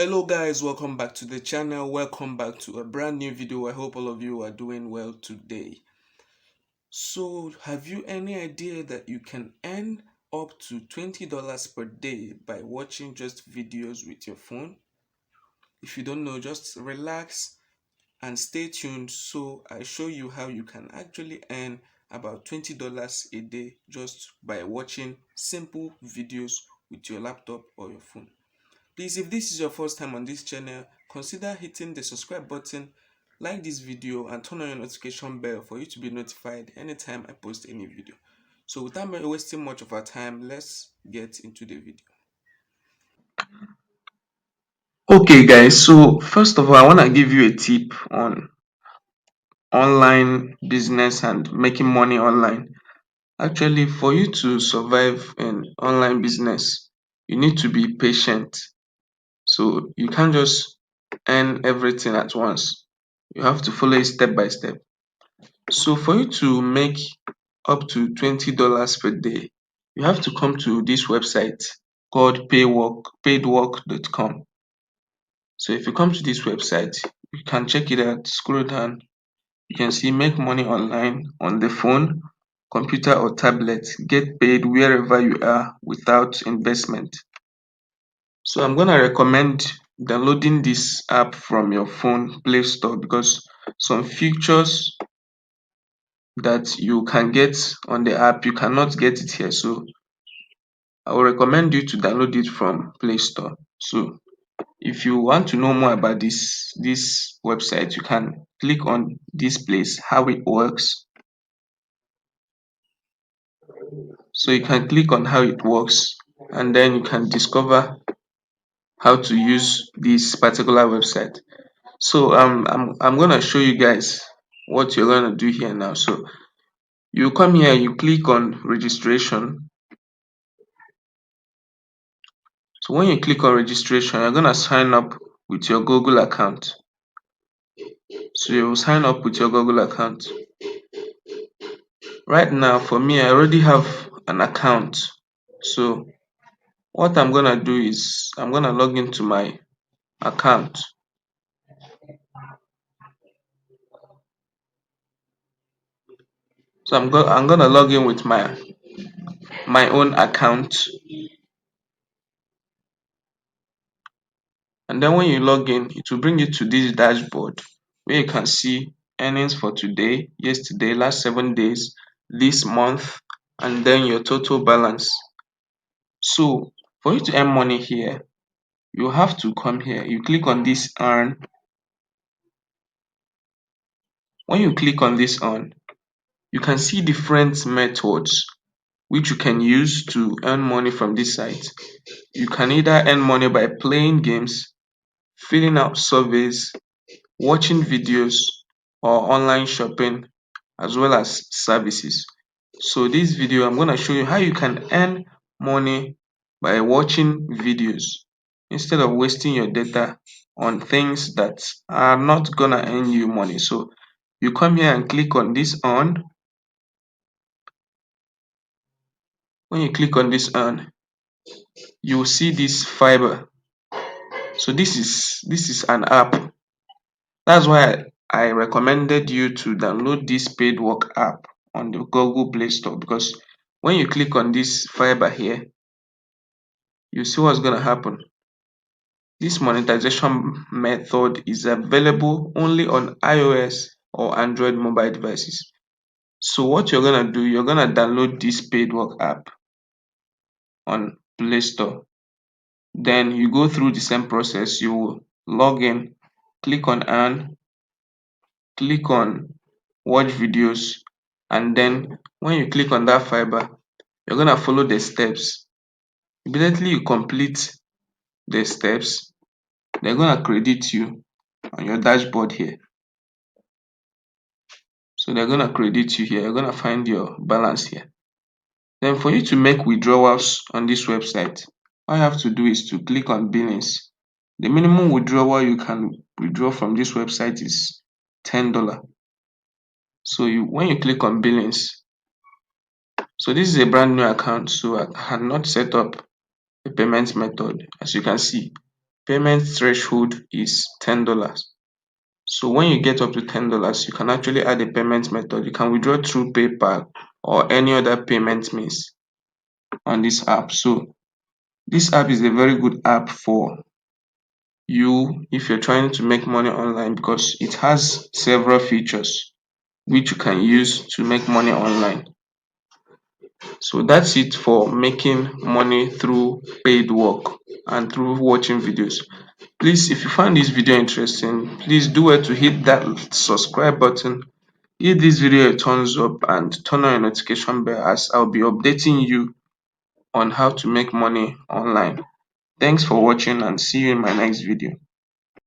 Hello guys, welcome back to the channel. Welcome back to a brand new video. I hope all of you are doing well today. So have you any idea that you can earn up to $20 per day by watching just videos with your phone? If you don't know, just relax and stay tuned so I show you how you can actually earn about $20 a day just by watching simple videos with your laptop or your phone. Please, if this is your first time on this channel, consider hitting the subscribe button, like this video and turn on your notification bell for you to be notified anytime I post any video. So without me wasting much of our time, let's get into the video. Okay guys, so first of all I want to give you a tip on online business and making money online. Actually, for you to survive in online business, you need to be patient. So you can't just earn everything at once. You have to follow it step by step. So for you to make up to $20 per day, you have to come to this website called paidwork.com. So if you come to this website, you can check it out, scroll down. You can see make money online on the phone, computer or tablet, get paid wherever you are without investment. So I'm gonna recommend downloading this app from your phone Play Store because some features that you can get on the app you cannot get it here. So I will recommend you to download it from Play Store. So if you want to know more about this website, you can click on this place, how it works. So you can click on how it works and then you can discover how to use this particular website. So I'm gonna show you guys what you're gonna do here now. So you come here, you click on registration. So when you click on registration, you're gonna sign up with your Google account. So you will sign up with your Google account. Right now, for me, I already have an account. So what I'm gonna do is I'm gonna log into my account. So I'm gonna log in with my own account, and then when you log in, it will bring you to this dashboard where you can see earnings for today, yesterday, last 7 days, this month, and then your total balance. So for you to earn money here, you have to come here. You click on this earn. When you click on this earn, you can see different methods which you can use to earn money from this site. You can either earn money by playing games, filling out surveys, watching videos, or online shopping, as well as services. So this video I'm going to show you how you can earn money by watching videos instead of wasting your data on things that are not gonna earn you money. So you come here and click on this on. When you click on this on, you will see this fiber. So this is an app. That's why I recommended you to download this paid work app on the Google Play Store, because when you click on this fiber here, you see what's going to happen. This monetization method is available only on iOS or Android mobile devices. So what you're going to do, you're going to download this paid work app on Play Store. Then you go through the same process. You will log in, click on earn, click on watch videos, and then when you click on that fiber, you're going to follow the steps. Immediately you complete the steps, they're going to credit you on your dashboard here. So they're going to credit you here. You're going to find your balance here. Then for you to make withdrawals on this website, all you have to do is to click on billings. The minimum withdrawal you can withdraw from this website is $10. So when you click on billings, so this is a brand new account, so I had not set up a payment method. As you can see, payment threshold is $10. So when you get up to $10, you can actually add a payment method. You can withdraw through PayPal or any other payment means on this app. So this app is a very good app for you if you're trying to make money online, because it has several features which you can use to make money online. So that's it for making money through paid work and through watching videos. Please, if you found this video interesting, please do well to hit that subscribe button, give this video a thumbs up, and turn on your notification bell, as I'll be updating you on how to make money online. Thanks for watching, and see you in my next video.